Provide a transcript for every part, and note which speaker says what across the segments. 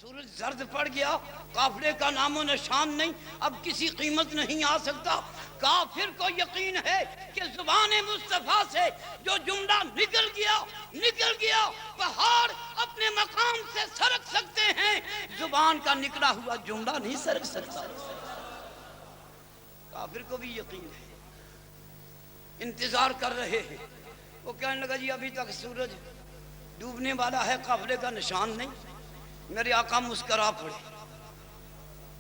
Speaker 1: سورج زرد پڑ گیا، قافلے کا نام و نشان نہیں، اب کسی قیمت نہیں آ سکتا۔ کافر کو یقین ہے کہ زبان مصطفیٰ سے جو جملہ نکل گیا پہاڑ اپنے مقام سے سرک سکتے ہیں، زبان کا نکلا ہوا جملہ نہیں سرک سکتا۔ کافر کو بھی یقین ہے، انتظار کر رہے ہیں۔ وہ کہنے لگا جی ابھی تک سورج ڈوبنے والا ہے، قافلے کا نشان نہیں۔ میرے آقا مسکرا پڑے،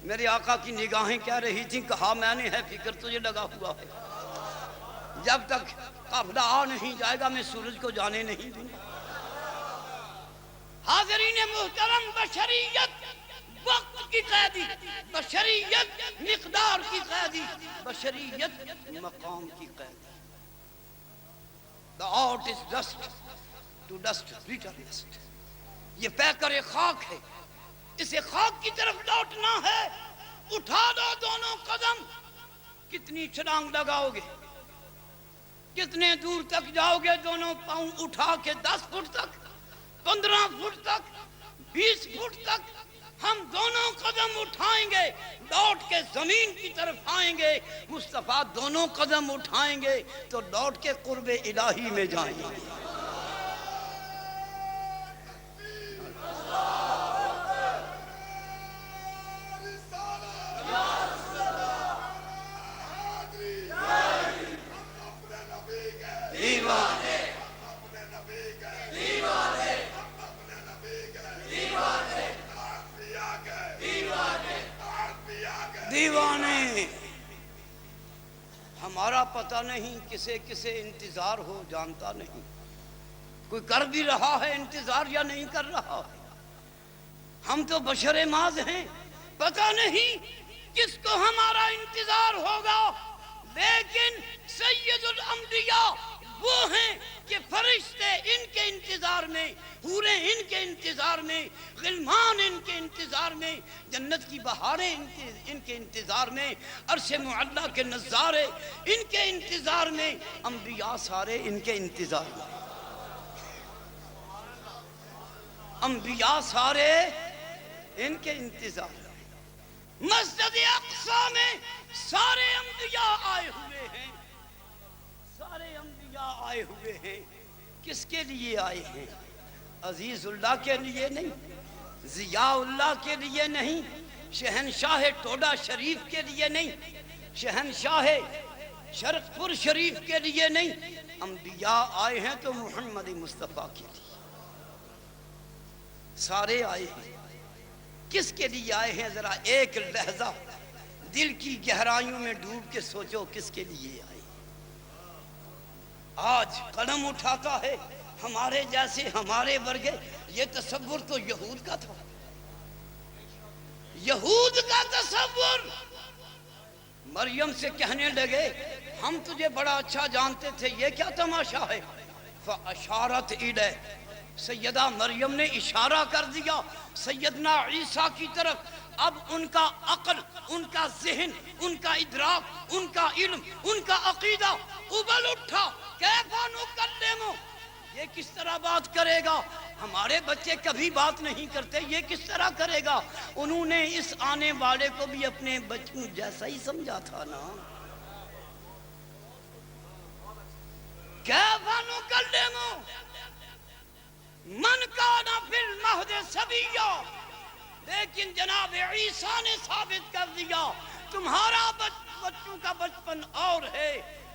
Speaker 1: میرے آقا کی نگاہیں کہہ رہی تھیں، کہا میں نے ہے فکر تجھے لگا ہوا ہے، جب تک قافلہ آ نہیں جائے گا میں سورج کو جانے نہیں دوں گا۔ حاضرین محترم، بشریت وقت کی قیدی، بشریت مقدار کی قیدی، بشریت مقام کی قیدی۔ The art is dust, to dust return dust۔ یہ پیکر خاک ہے، اسے خاک کی طرف لوٹنا ہے۔ اٹھا دو دونوں قدم، کتنی چھلانگ لگاؤ گے، کتنے دور تک جاؤ گے؟ دونوں پاؤں اٹھا کے 10 فٹ تک، 15 فٹ تک، 20 فٹ تک ہم دونوں قدم اٹھائیں گے، لوٹ کے زمین کی طرف آئیں گے۔ مصطفیٰ دونوں قدم اٹھائیں گے تو لوٹ کے قرب الہی میں جائیں گے۔ دیوانے ہمارا پتہ نہیں کسے کسے انتظار ہو، جانتا نہیں۔ کوئی کر بھی رہا ہے انتظار یا نہیں کر رہا ہے، ہم تو بشر ماز ہیں، پتہ نہیں کس کو ہمارا انتظار ہوگا۔ لیکن سید الانبیاء وہ ہیں کہ فرشتے ان کے انتظار میں، حوریں ان کے انتظار میں، غلمان ان کے انتظار میں، جنت کی بہاریں ان کے انتظار میں، عرش معلیٰ کے نظارے ان کے انتظار میں، انبیاء سارے ان کے انتظار میں، انبیاء سارے ان کے انتظار میں۔ مسجد اقصیٰ میں سارے انبیاء آئے ہوئے ہیں، سارے انبیاء آئے ہوئے ہیں۔ کس کے لیے آئے ہیں؟ عزیز اللہ کے لیے نہیں، ضیاء اللہ کے لیے نہیں، شہنشاہ ٹوڈا شریف کے لیے نہیں، شہنشاہ شرق پور شریف کے لیے نہیں، انبیاء آئے ہیں تو محمد مصطفیٰ کے لیے سارے آئے ہیں۔ کس کے لیے آئے ہیں؟ ذرا ایک لحظہ دل کی گہرائیوں میں ڈوب کے سوچو، کس کے لیے آئے؟ آج قلم اٹھاتا ہے ہمارے جیسے، ہمارے ورگے، یہ تصور تو یہود کا تھا، یہود کا تصور۔ مریم سے کہنے لگے ہم تجھے بڑا اچھا جانتے تھے، یہ کیا تماشا ہے؟ فَأَشَارَتْ إِلَيْهِ، سیدہ مریم نے اشارہ کر دیا سیدنا عیسیٰ کی طرف۔ اب ان کا عقل، ان کا ذہن، ان کا ادراک، ان کا علم، ان کا عقیدہ ابل اٹھا۔ کیف نکلم، یہ کس طرح بات کرے گا؟ ہمارے بچے کبھی بات نہیں کرتے، یہ کس طرح کرے گا؟ انہوں نے اس آنے والے کو بھی اپنے بچوں جیسا ہی سمجھا تھا نا۔ کیف نکلم من کان فی المہد صبیا، لیکن جناب عیسیٰ نے ثابت کر دیا تمہارا بچوں کا بچپن اور ہے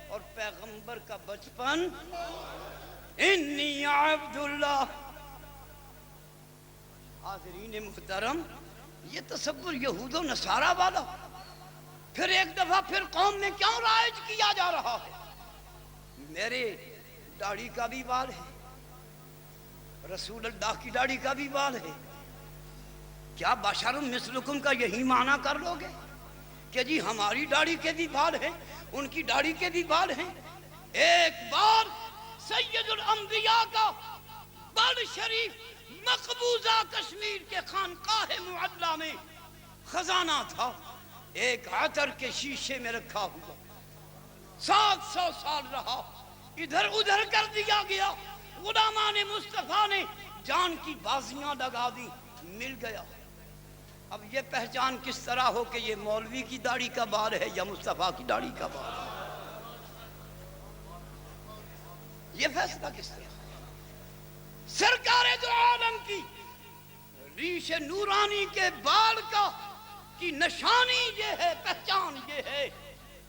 Speaker 1: اور پیغمبر کا بچپن انی عبد اللہ۔ حاضرین محترم، یہ تصور یہود و نصارہ والا پھر ایک دفعہ پھر قوم میں کیوں رائج کیا جا رہا ہے؟ میرے داڑھی کا بھی بال ہے، رسول اللہ کی داڑھی کا بھی بال ہے، کیا بشر مثلکم کا یہی معنی کر لو گے کہ جی ہماری داڑھی کے بھی بال ہیں، ان کی داڑھی کے بھی بال ہیں؟ ایک بار سید الانبیاء کا بال شریف مقبوضہ کشمیر کے خانقاہ معلیٰ میں خزانہ تھا، ایک عطر کے شیشے میں رکھا ہوا، 700 سال رہا، ادھر ادھر کر دیا گیا، غلامان مصطفیٰ نے جان کی بازیاں لگا دی، مل گیا، اب یہ پہچان کس طرح ہو کہ یہ مولوی کی داڑھی کا بال ہے یا مصطفیٰ کی داڑھی کا بال ہے؟ یہ فیصلہ کس طرح؟ سرکار دو عالم کی ریش نورانی کے بال کا کی نشانی یہ ہے، پہچان یہ ہے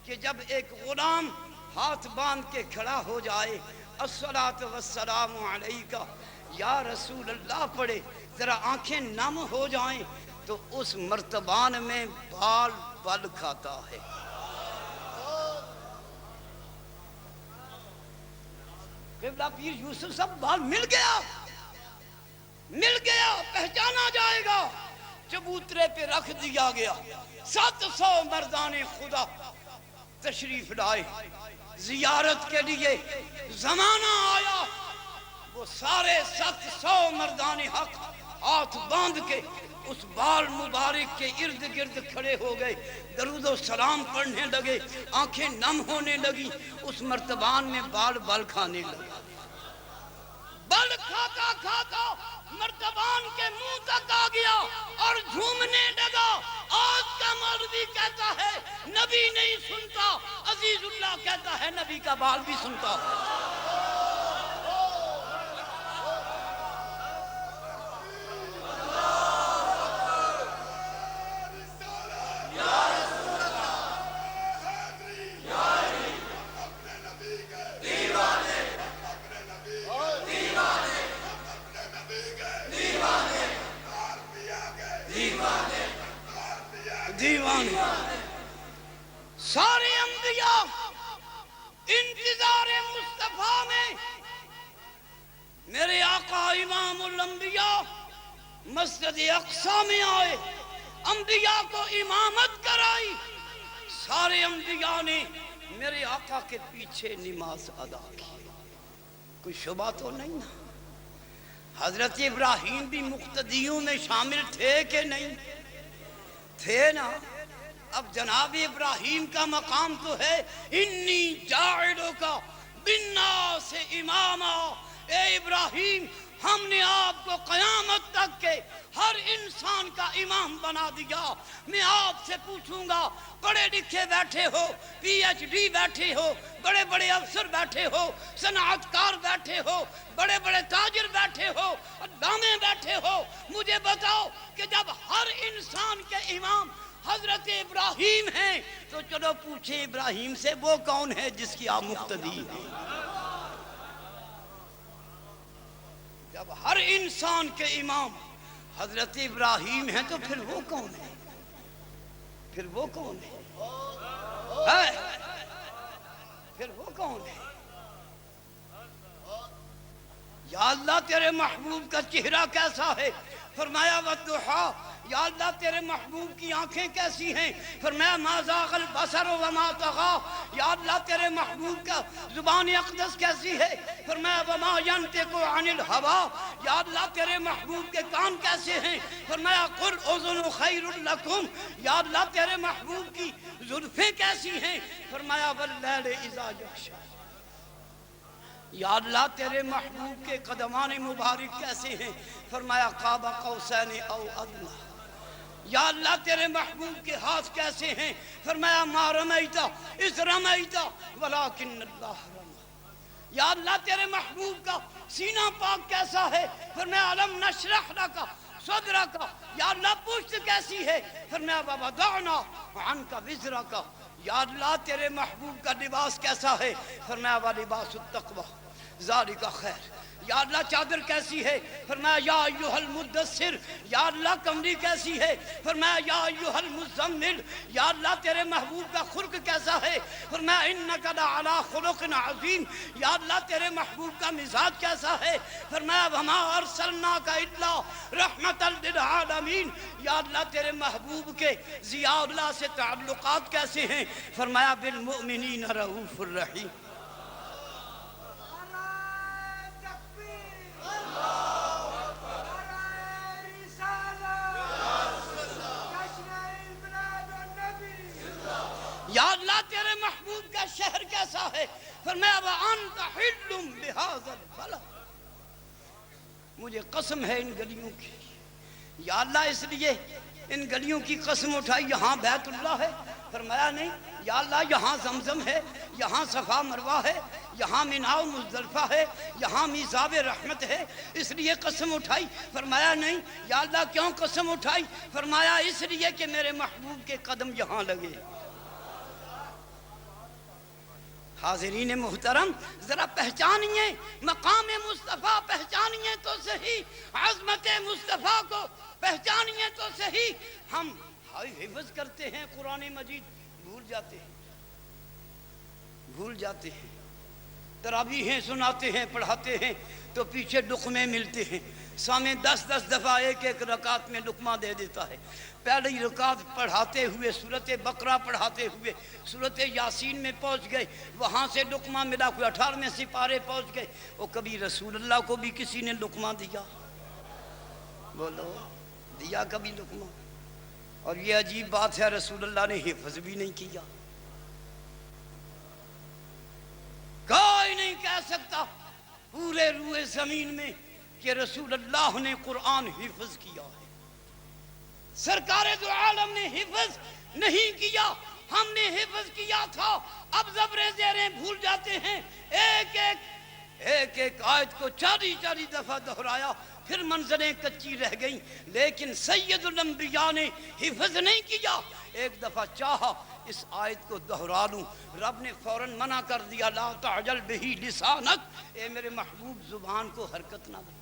Speaker 1: کہ جب ایک غلام ہاتھ باندھ کے کھڑا ہو جائے الصلاۃ والسلام علیکہ یا رسول اللہ پڑھے، ذرا آنکھیں نم ہو جائیں تو اس مرتبان میں بال بل کھاتا ہے۔ قبلہ پیر یوسف صاحب بال مل گیا، پہچانا جائے گا، چبوترے پہ رکھ دیا گیا۔ 700 مردان خدا تشریف لائے زیارت کے لیے، زمانہ آیا وہ سارے 700 مردان حق ہاتھ باندھ کے اس بال مبارک کے ارد گرد کھڑے ہو گئے، درود و سلام پڑھنے لگے، آنکھیں نم ہونے لگی، اس مرتبان میں بال بل کھانے لگا۔ بل کھاتا کھاتا مرتبان کے منہ تک آ گیا اور جھومنے لگا۔ آج کا مولوی کہتا ہے نبی نہیں سنتا، عزیز اللہ کہتا ہے نبی کا بال بھی سنتا ہے۔ دیوانے سارے انبیاء انتظار مصطفیٰ میں، میرے آقا امام الانبیاء مسجد اقصی میں آئے، انبیاء کو امامت کرائی، سارے انبیاء نے میرے آقا کے پیچھے نماز ادا کی۔ کوئی شبہ تو نہیں نا؟ حضرت ابراہیم بھی مقتدیوں میں شامل تھے کہ نہیں تھے نا؟ اب جناب ابراہیم کا مقام تو ہے انی جاعلک بالناس اماما، اے ابراہیم ہم نے آپ کو قیامت تک کے ہر انسان کا امام بنا دیا۔ میں آپ سے پوچھوں گا، پڑھے لکھے بیٹھے ہو، پی ایچ ڈی بیٹھے ہو، بڑے بڑے افسر بیٹھے ہو، صنعت کار بیٹھے ہو، بڑے بڑے تاجر بیٹھے ہو، علامے بیٹھے ہو، مجھے بتاؤ کہ جب ہر انسان کے امام حضرت ابراہیم ہیں تو چلو پوچھیں ابراہیم سے وہ کون ہے جس کی آپ مقتدی ہیں؟ جب ہر انسان کے امام حضرت ابراہیم ہیں تو پھر وہ کون ہے؟ پھر وہ کون ہے؟ پھر وہ کون ہے؟ یا اللہ تیرے محبوب کا چہرہ کیسا ہے؟ فرمایا والضحیٰ، یا اللہ تیرے محبوب کی آنکھیں کیسی ہیں؟ فرمایا ما زاغ البصر وما طغیٰ، یا اللہ تیرے محبوب کا زبان اقدس کیسی ہے؟ فرمایا وما ينطق عن الهوى، یا اللہ تیرے محبوب کے کان کیسے ہیں؟ فرمایا قل اذن خیر لکم، یا اللہ تیرے محبوب کی زلفیں کیسی ہیں؟ فرمایا واللیل اذا یغشی، یا اللہ تیرے محبوب کے قدمان مبارک کیسے ہیں؟ فرمایا قاب قوسین او ادنی، یا اللہ تیرے محبوب کے ہاتھ کیسے ہیں؟ فرمایا ما رمیت اذ رمیت ولکن اللہ رمی، یا اللہ تیرے محبوب کا سینہ پاک کیسا ہے؟ فرمایا علم نشرح لک صدرک، یا اللہ پشت کیسی ہے؟ فرمایا ووضعنا عنک وزرک، یا اللہ تیرے محبوب کا لباس کیسا ہے؟ فرمایا ولباس التقوی ذالک خیر، یا اللہ چادر کیسی ہے؟ فرمایا یا ایھا المدثر، یا اللہ کمری کیسی ہے؟ فرمایا یا ایھا المزمل، یا اللہ تیرے محبوب کا خلق کیسا ہے؟ فرمایا انک لعلی خلق عظیم، یا اللہ تیرے محبوب کا مزاج کیسا ہے؟ فرمایا وما ارسلناک الا رحمتا للعالمین، یا اللہ تیرے محبوب کے ضیاء اللہ سے تعلقات کیسے ہیں؟ فرمایا بالمؤمنین رؤوف الرحیم۔ یا اللہ تیرے محبوب کا شہر کیسا ہے؟ فرمایا وَأَنْتَ حِلٌّ بِهَذَا الْبَلَدِ، مجھے قسم ہے ان گلیوں کی، یا اللہ اس لیے ان گلیوں کی قسم اٹھائی یہاں بیت اللہ ہے؟ فرمایا نہیں یا اللہ یہاں زمزم ہے، یہاں صفا مروہ ہے، یہاں مینا و مزدلفہ ہے، یہاں میزاب رحمت ہے، اس لیے قسم اٹھائی؟ فرمایا نہیں یا اللہ کیوں قسم اٹھائی؟ فرمایا اس لیے کہ میرے محبوب کے قدم یہاں لگے۔ حاضرین محترم ذرا پہچانیے مقام مصطفیٰ، پہچانیے تو صحیح عظمت مصطفیٰ کو، پہچانیے تو صحیح۔ ہم حفظ کرتے ہیں قرآن مجید، بھول جاتے ہیں، تراویحیں سناتے ہیں، پڑھاتے ہیں تو پیچھے لقمے ملتے ہیں، سامنے 10 دفعہ ایک رکعت میں لقمہ دے دیتا ہے۔ پہلی رکعت پڑھاتے ہوئے سورۃ بقرہ پڑھاتے ہوئے سورۃ یاسین میں پہنچ گئے، وہاں سے لقمہ ملا، کوئی 18ویں سپارے پہنچ گئے، وہ کبھی رسول اللہ کو بھی کسی نے لقمہ دیا؟ بولو دیا کبھی لقمہ؟ اور یہ عجیب بات ہے رسول اللہ نے حفظ بھی نہیں کیا۔ کوئی نہیں کہہ سکتا پورے روئے زمین میں کہ رسول اللہ نے قرآن حفظ کیا ہے۔ سرکار دو عالم نے حفظ نہیں کیا، ہم نے حفظ کیا تھا۔ اب زبریں زیریں بھول جاتے ہیں، ایک آیت کو 40 دفعہ دہرایا، پھر منزلیں کچی رہ گئیں، لیکن سید الانبیاء نے حفظ نہیں کیا۔ ایک دفعہ چاہا اس آیت کو دہرا لوں، رب نے فوراً منع کر دیا، لا تعجل بہی لسانک، اے میرے محبوب زبان کو حرکت نہ دے۔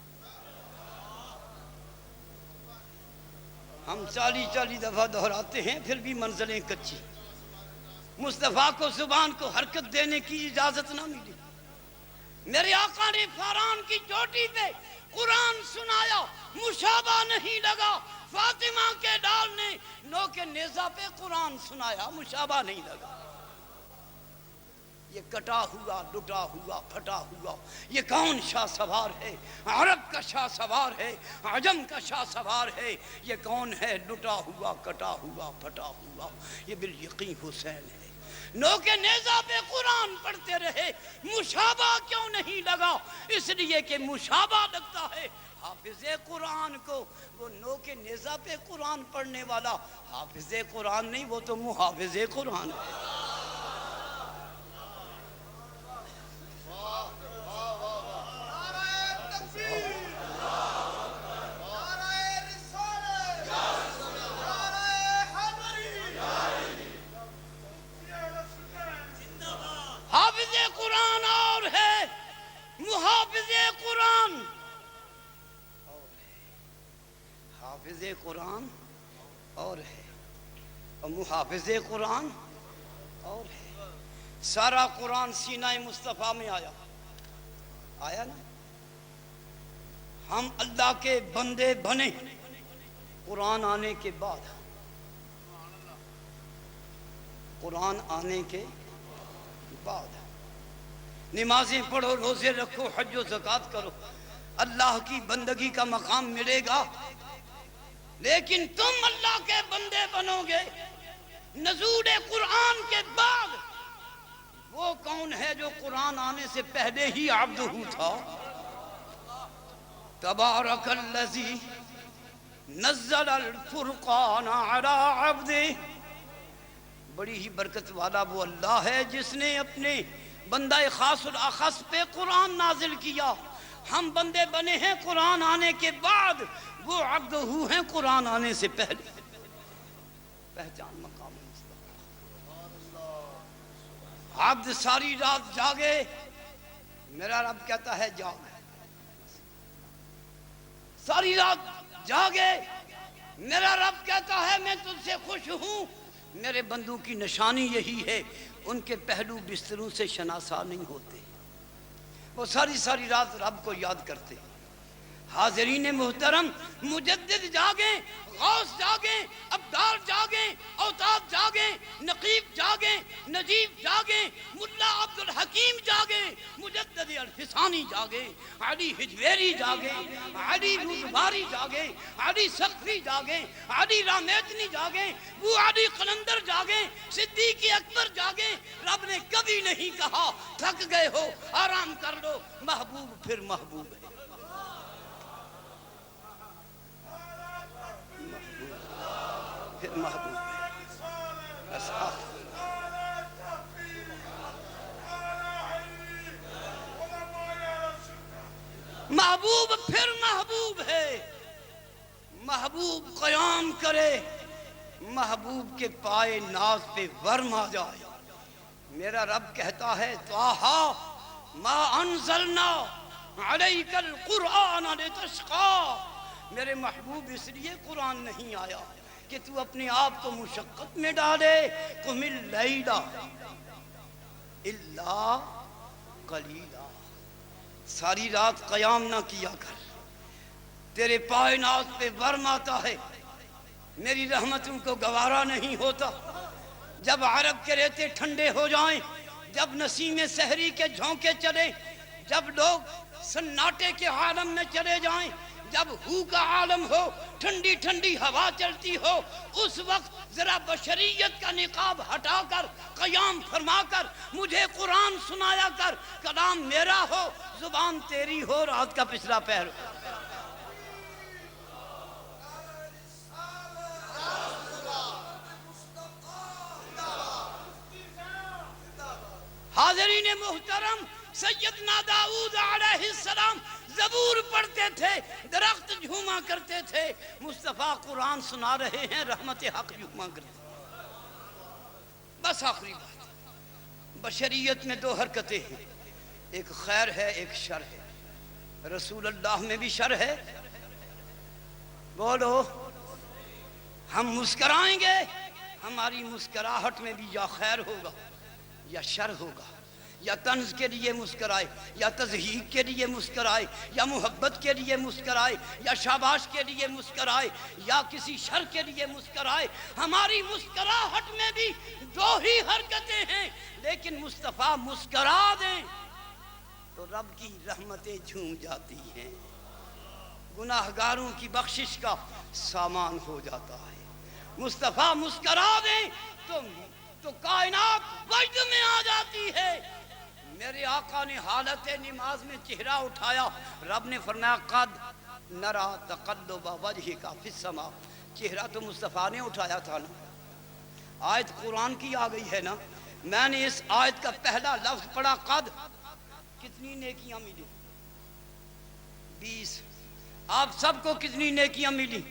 Speaker 1: ہم 40 دفعہ دہراتے ہیں پھر بھی منزلیں کچی۔ مصطفیٰ کو زبان کو حرکت دینے کی اجازت نہ ملی۔ میرے آقا نے فاران کی چوٹی پہ قرآن سنایا، مشابہ نہیں لگا۔ فاطمہ کے ڈال نے نوک نیزہ پہ قرآن سنایا، مشابہ نہیں لگا۔ یہ کٹا ہوا، لٹا ہوا، پھٹا ہوا، یہ کون شاہ سوار ہے؟ عرب کا شاہ سوار ہے، عجم کا شاہ سوار ہے۔ یہ کون ہے؟ لٹا ہوا، کٹا ہوا، پھٹا ہوا، یہ بالیقین حسین ہے۔ نوک نیزہ پہ قرآن پڑھتے رہے، مشابہ کیوں نہیں لگا؟ اس لیے کہ مشابہ لگتا ہے حافظ قرآن کو، وہ نوک نیزہ پہ قرآن پڑھنے والا حافظ قرآن نہیں، وہ تو محافظ قرآن ہے۔ حافظ قرآن اور ہے، محافظ قرآن اور ہے۔ حافظ قرآن اور ہے اور محافظ قرآن اور ہے۔ سارا قرآن سینہ مصطفیٰ میں آیا نا۔ ہم اللہ کے بندے بنے قرآن آنے کے بعد، قرآن آنے کے بعد نمازیں پڑھو، روزے رکھو، حج و زکوٰۃ کرو، اللہ کی بندگی کا مقام ملے گا۔ لیکن تم اللہ کے بندے بنو گے نزول قرآن کے بعد۔ وہ کون ہے جو قرآن آنے سے پہلے ہی عبد تھا؟ تبارک الذی نزل الفرقان علی عبدہ، بڑی ہی برکت والا وہ اللہ ہے جس نے اپنے بندہ خاص الاخص پہ قرآن نازل کیا۔ ہم بندے بنے ہیں قرآن آنے کے بعد، وہ عبد ہیں قرآن آنے سے پہلے۔ پہچان مقام مصطفیٰ۔ عبد ساری رات جاگے، میرا رب کہتا ہے جاگ، ساری رات جاگے، میرا رب کہتا ہے میں تجھ سے خوش ہوں۔ میرے بندوں کی نشانی یہی ہے، ان کے پہلو بستروں سے شناسا نہیں ہوتے، وہ ساری رات رب کو یاد کرتے۔ حاضرین محترم، مجدد جاگیں، غوث جاگیں، ابدال جاگیں، اوتاد جاگیں، نقیب جاگیں، نجیب جاگیں، ملا عبد الحکیم جاگیں، مجدد الفسانی جاگیں، علی حجویری جاگیں، علی رودباری جاگیں، علی سقفی جاگیں، علی رامیتنی جاگیں، وہ علی قلندر جاگیں، صدیق اکبر جاگیں۔ رب نے کبھی نہیں کہا تھک گئے ہو آرام کر لو، محبوب پھر محبوب ہے۔ پھر محبوب ہے. بس محبوب پھر محبوب ہے. محبوب قیام کرے، محبوب کے پائے ناز پہ ورم آ جائے. میرا رب کہتا ہے طٰہٰ ما انزلنا علیک القرآن لتشقیٰ. میرے محبوب اس لیے قرآن نہیں آیا کہ تو اپنے آپ کو مشقت میں ڈالے. قم اللیل الا قلیلا. ساری رات قیام نہ کیا کر، تیرے پائے ناز پہ ورم آتا ہے. میری رحمتوں کو گوارا نہیں ہوتا. جب عرب کے ریتے ٹھنڈے ہو جائیں، جب نسیم سحری کے جھونکے چلیں، جب لوگ سناٹے کے عالم میں چلے جائیں، جب ہو کا عالم ہو، ٹھنڈی ٹھنڈی ہوا چلتی ہو، اس وقت ذرا بشریت کا نقاب ہٹا کر قیام فرما کر مجھے قرآن سنایا کر. کلام میرا ہو، زبان تیری ہو، رات کا پچھلا پہر ہو. حاضرین محترم، سیدنا داؤد علیہ السلام زبور پڑھتے تھے، درخت جھوما کرتے تھے. مصطفیٰ قرآن سنا رہے ہیں، رحمت حق جھوما کرتے تھے. بس آخری بات، بشریت میں دو حرکتیں ہیں، ایک خیر ہے ایک شر ہے. رسول اللہ میں بھی شر ہے. بولو، ہم مسکرائیں گے، ہماری مسکراہٹ میں بھی یا خیر ہوگا یا شر ہوگا. یا طنز کے لیے مسکرائے، یا تضحیق کے لیے مسکرائے، یا محبت کے لیے مسکرائے، یا شاباش کے لیے مسکرائے، یا کسی شر کے لیے مسکرائے. ہماری مسکراہٹ میں بھی دو ہی حرکتیں ہیں. لیکن مصطفیٰ مسکرا دیں تو رب کی رحمتیں جھوم جاتی ہیں، گناہگاروں کی بخشش کا سامان ہو جاتا ہے. مصطفیٰ مسکرا دیں تو کائنات وجد میں آ جاتی ہے. میرے آقا نے حالت نماز میں چہرہ اٹھایا، رب نے فرمایا قد نرا تقلب وجہک فی السماء. چہرہ تو مصطفیٰ نے اٹھایا تھا نا. آیت قرآن کی آ گئی ہے نا. میں نے اس آیت کا پہلا لفظ پڑھا قد. کتنی نیکیاں ملی؟ 20. آپ سب کو کتنی نیکیاں ملی؟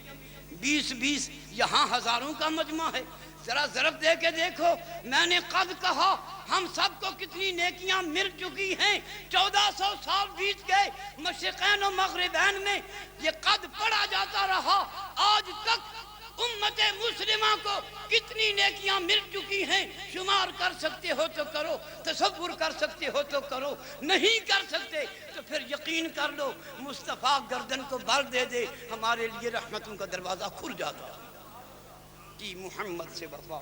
Speaker 1: 20. یہاں ہزاروں کا مجمع ہے. ذرا ضرب دے کے دیکھو. میں نے قد کہا، ہم سب کو کتنی نیکیاں مل چکی ہیں. 1400 سال بیت گئے، مشرقین و مغربین میں یہ قد پڑھا جاتا رہا. آج تک امت مسلمہ کو کتنی نیکیاں مل چکی ہیں. شمار کر سکتے ہو تو کرو، تصور کر سکتے ہو تو کرو، نہیں کر سکتے تو پھر یقین کر لو مصطفیٰ گردن کو بل دے دے، ہمارے لیے رحمتوں کا دروازہ کھل جاتا ہے. کی محمد سے وفا.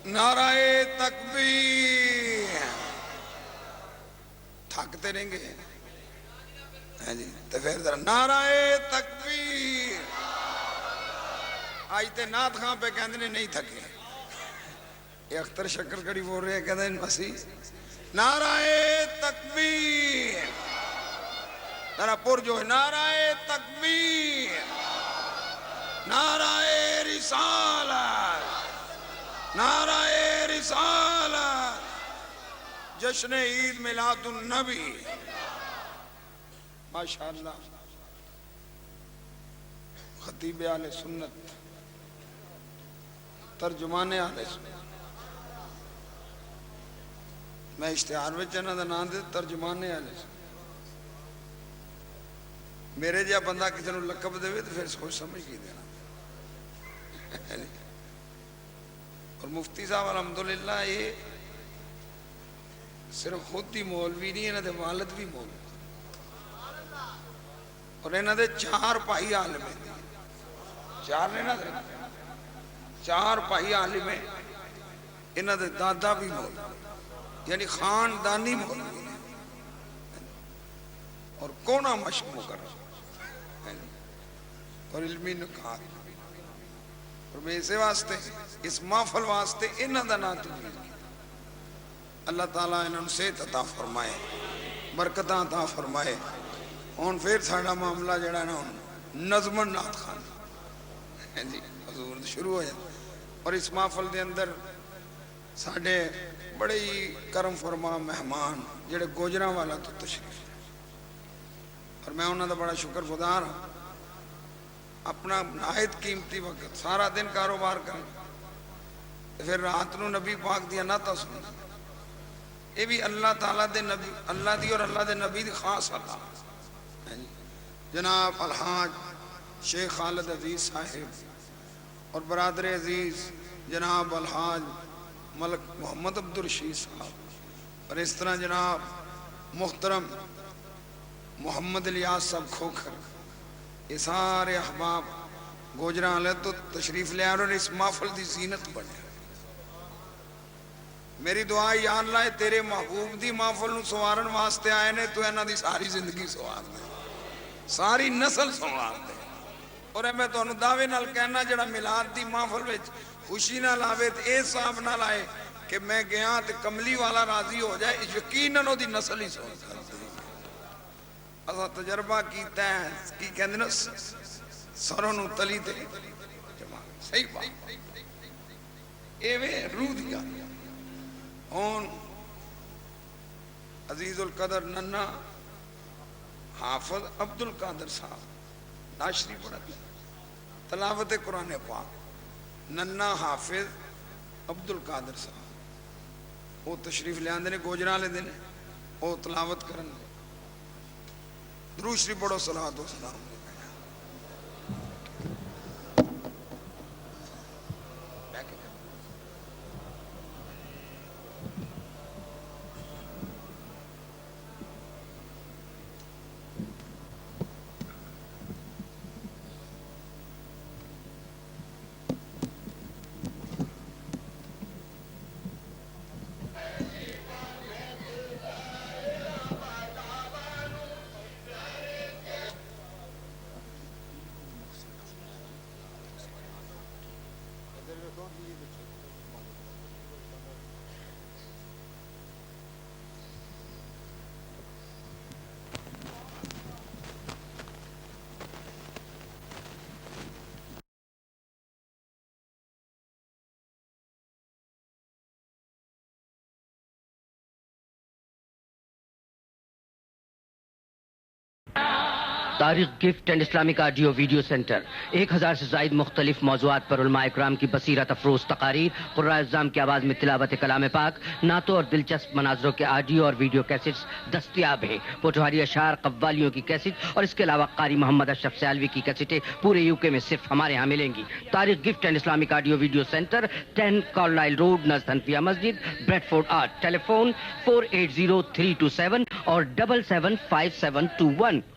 Speaker 2: نعرہ تکبیر. تھکتے رہیں گے تو پھر ذرا نعرہ تکبیر. آج تے نعت خاں پہ کہندے نے نہیں تھکے. یہ اختر شکر کڑی بول رہے ہیں، کہندے ہیں مسیح نعرہ تکبیر. ذرا پر جو ہے نعرہ تکبیر، نعرہ رسالت، نعرہ رسالت. جشن عید میلاد النبی. ماشاءاللہ خطیب اہل سنت، ترجمان اہل سنت. میں اشتہار میں چنا دا نام دے ترجمان اہل سنت. میرے جا بندہ کسی نے لقب دے تو پھر سوچ سمجھ کی دینا. اور مفتی صاحب الحمدللہ یہ صرف خود ہی مولوی نہیں، انہوں دے والد بھی مولوی، اور انہوں دے 4 بھائی عالم ہیں. 4 نے نا، 4 بھائی عالم ہیں. انہوں دے دادا بھی مولوی، یعنی خاندانی مولوی، اور کونا مشمو کر اور علمی نکات. اور میں اسے واسطے اس محفل واسطے انہوں دا نام تجویز کیا. اللہ تعالیٰ انہوں نے صحت عطا فرمائے. برکتاں عطا فرمائے. ہن پھر ساڈا معاملہ جڑا نا نظمن نعت خان جی حضور شروع ہو جائے. اور اس محفل دے اندر ساڈے بڑے ہی کرم فرما مہمان جڑے گوجراں والا تو تشریف، اور میں انہاں دا بڑا شکر گزار ہاں. اپنا نہایت قیمتی وقت سارا دن کاروبار کر پھر رات نو نبی پاک دی نعتاں سن. یہ بھی اللہ تعالیٰ دے نبی اللہ دی اور اللہ دے نبی دی خاص عطا. جناب الحاج شیخ خالد عزیز صاحب اور برادر عزیز جناب الحاج ملک محمد عبدالرشید صاحب، اور اس طرح جناب محترم محمد الیاس صاحب کھوکھر، یہ سارے احباب گوجراں والے تو تشریف لے آئے اور اس محفل دی زینت بنے. میری دعا یا اللہ تیرے محبوب دی محفل نو سوارن واسطے آئے نے تو انہاں دی ساری زندگی سوار دے، ساری نسل سوار دے. اور میں تو انہوں دعوے نال کہنا جڑا میلاد دی محفل وچ خوشی نہ لاوے تو اے صاحب نہ لائے کہ میں گیا تو کملی والا راضی ہو جائے، یقیناً دی نسل ہی سوار دے. اسا تجربہ کیتا ہے کی کہندے نا سروں نو تلی تے جمع. صحیح بات ایویں روح دی گل. ہون عزیز القدر ننا حافظ عبد القادر صاحب ناشری پڑھتے تلاوت قرآن پاک. ننا حافظ عبد القادر صاحب وہ تشریف لے آندے نے گوجراں والے دن وہ تلاوت کرن. درود شریف پڑھو صلوات و سلام.
Speaker 3: تاریخ gift and Islamic audio video centre 1000 سے زائد مختلف موضوعات پر علماء اکرام کی بصیرت افروز تقاریر، قراء اعظام کی آواز میں تلاوت کلام پاک، نعتوں اور دلچسپ مناظروں کے آڈیو اور ویڈیو کیسٹس دستیاب ہیں. پوٹوہاری اشعار، قوالیوں کی کیسٹ اور اس کے علاوہ قاری محمد اشرف سیالوی کی کیسٹیں پورے UK میں صرف ہمارے ہاں ملیں گی. تاریخ gift and Islamic audio video centre 10 Carlisle road نزد حنفیہ مسجد، بریڈ فورڈ آرٹ. ٹیلی فون 480327 اور 775721.